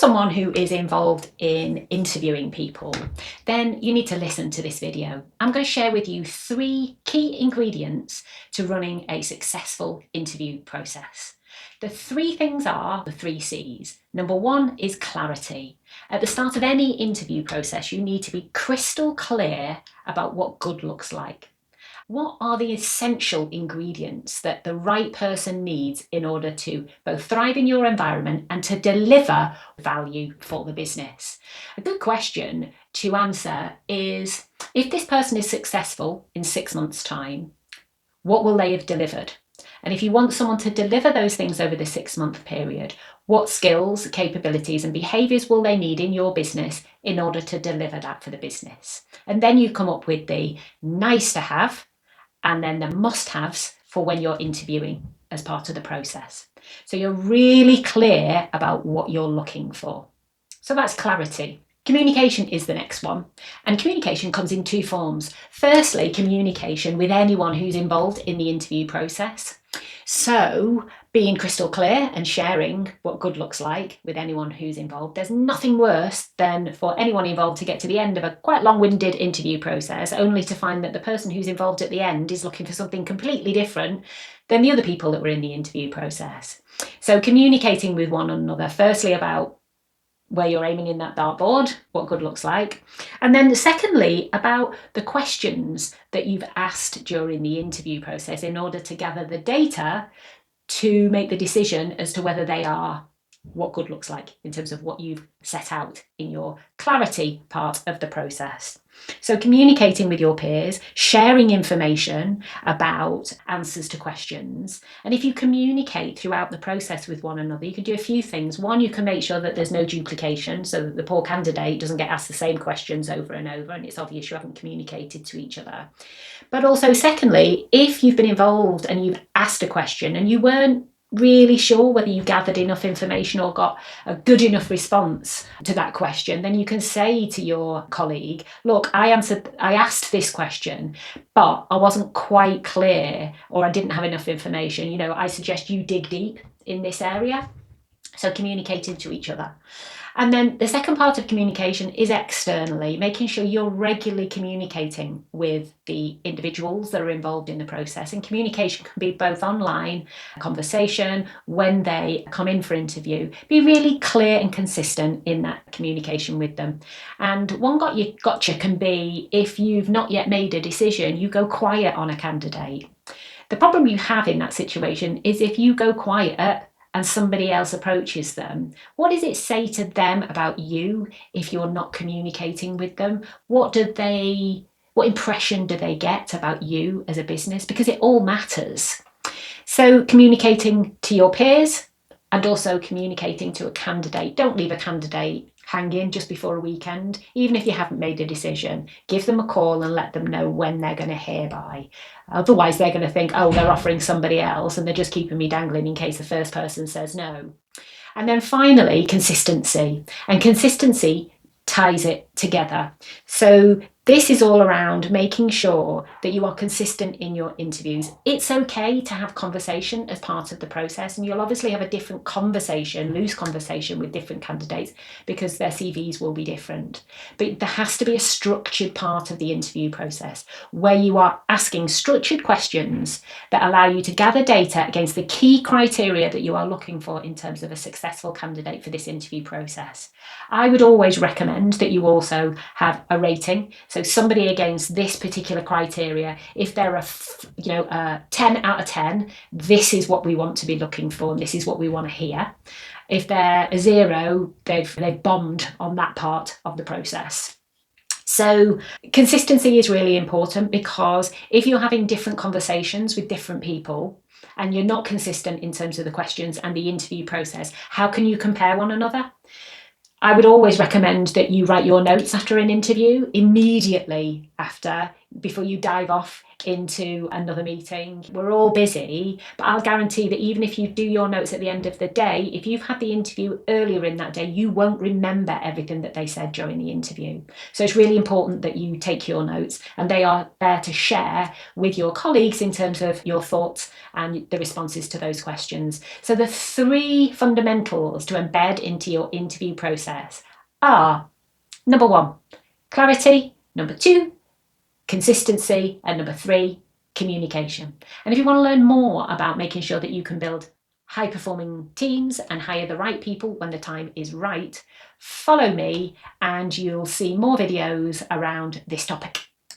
someone who is involved in interviewing people, then you need to listen to this video. I'm going to share with you 3 key ingredients to running a successful interview process. The 3 things are the 3 C's. Number 1 is clarity. At the start of any interview process, you need to be crystal clear about what good looks like. What are the essential ingredients that the right person needs in order to both thrive in your environment and to deliver value for the business? A good question to answer is, if this person is successful in 6 months' time, what will they have delivered? And if you want someone to deliver those things over the 6-month period, what skills, capabilities and behaviours will they need in your business in order to deliver that for the business? And then you come up with the nice to have and then the must-haves for when you're interviewing as part of the process. So you're really clear about what you're looking for. So that's clarity. Communication is the next one. And communication comes in 2 forms. Firstly, communication with anyone who's involved in the interview process. So being crystal clear and sharing what good looks like with anyone who's involved. There's nothing worse than for anyone involved to get to the end of a quite long-winded interview process only to find that the person who's involved at the end is looking for something completely different than the other people that were in the interview process. So communicating with one another, firstly about where you're aiming in that dartboard, what good looks like. And then secondly, about the questions that you've asked during the interview process in order to gather the data to make the decision as to whether they are what good looks like in terms of what you've set out in your clarity part of the process. So communicating with your peers, sharing information about answers to questions. And if you communicate throughout the process with one another, you can do a few things. One, you can make sure that there's no duplication so that the poor candidate doesn't get asked the same questions over and over and it's obvious you haven't communicated to each other. But also secondly, if you've been involved and you've asked a question and you weren't really sure whether you gathered enough information or got a good enough response to that question, then you can say to your colleague, look, I asked this question, but I wasn't quite clear or I didn't have enough information. I suggest you dig deep in this area. So communicating to each other. And then the second part of communication is externally, making sure you're regularly communicating with the individuals that are involved in the process. And communication can be both online, conversation, when they come in for interview. Be really clear and consistent in that communication with them. And one gotcha can be if you've not yet made a decision, you go quiet on a candidate. The problem you have in that situation is if you go quiet and somebody else approaches them, what does it say to them about you if you're not communicating with them? What impression do they get about you as a business? Because it all matters. So communicating to your peers and also communicating to a candidate. Don't leave a candidate hanging just before a weekend. Even if you haven't made a decision, give them a call and let them know when they're going to hear by. Otherwise, they're going to think, oh, they're offering somebody else and they're just keeping me dangling in case the first person says no. And then finally, consistency. And consistency ties it together. So this is all around making sure that you are consistent in your interviews. It's okay to have conversation as part of the process, and you'll obviously have a different loose conversation with different candidates because their CVs will be different. But there has to be a structured part of the interview process where you are asking structured questions that allow you to gather data against the key criteria that you are looking for in terms of a successful candidate for this interview process. I would always recommend that you also have a rating. So somebody against this particular criteria, if they're a 10 out of 10, this is what we want to be looking for and this is what we want to hear. If they're a 0, they've bombed on that part of the process. So consistency is really important because if you're having different conversations with different people and you're not consistent in terms of the questions and the interview process, how can you compare one another? I would always recommend that you write your notes after an interview immediately after before you dive off into another meeting. We're all busy, but I'll guarantee that even if you do your notes at the end of the day, if you've had the interview earlier in that day, you won't remember everything that they said during the interview. So it's really important that you take your notes, and they are there to share with your colleagues in terms of your thoughts and the responses to those questions. So the 3 fundamentals to embed into your interview process are: number 1, clarity; number 2, consistency; and number 3, communication. And if you want to learn more about making sure that you can build high performing teams and hire the right people when the time is right, follow me and you'll see more videos around this topic.